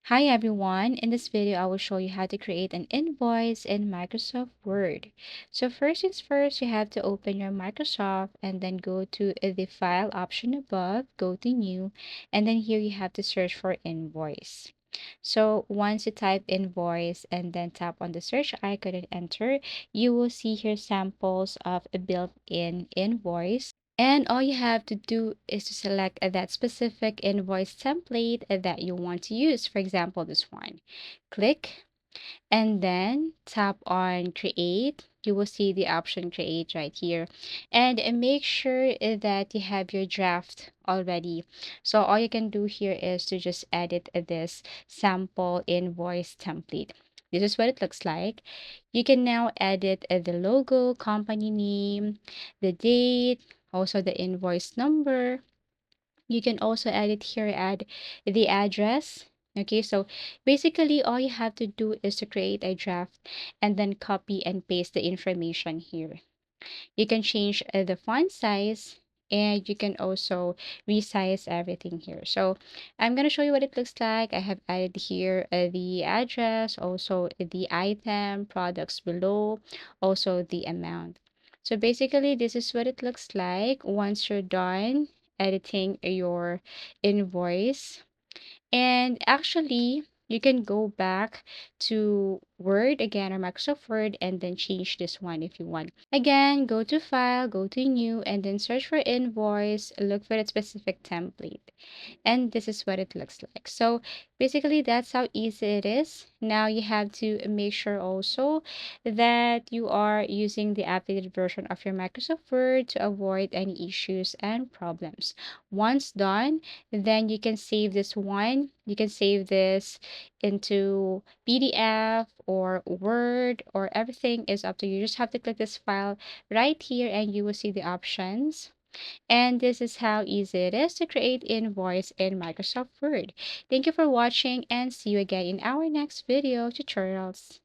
Hi everyone, in this video I will show you how to create an invoice in Microsoft Word. So first things first, you have to open your Microsoft and then go to the file option above, go to new, and then here you have to search for invoice. So once you type invoice and then tap on the search icon and enter, you will see here samples of a built-in invoice. And all you have to do is to select that specific invoice template that you want to use. For example, this one. Click and then tap on create. You will see the option create right here. And make sure that you have your draft already. So all you can do here is to just edit this sample invoice template. This is what it looks like. You can now edit the logo, company name, the date, also the invoice number. You can also edit here, add the address. Okay, so basically all you have to do is to create a draft and then copy and paste the information here. You can change the font size and you can also resize everything here. So I'm going to show you what it looks like. I have added here the address, also the item, products below, also the amount. So basically this is what it looks like once you're done editing your invoice. And actually, you can go back to Word again or Microsoft Word and then change this one if you want. Again, go to File, go to New, and then search for Invoice, look for a specific template. And this is what it looks like. So basically, that's how easy it is. Now you have to make sure also that you are using the updated version of your Microsoft Word to avoid any issues and problems. Once done, then you can save this one. You can save this into PDF or Word or everything is up to you. You just have to click this file right here and you will see the options. And this is how easy it is to create invoice in Microsoft Word. Thank you for watching and see you again in our next video tutorials.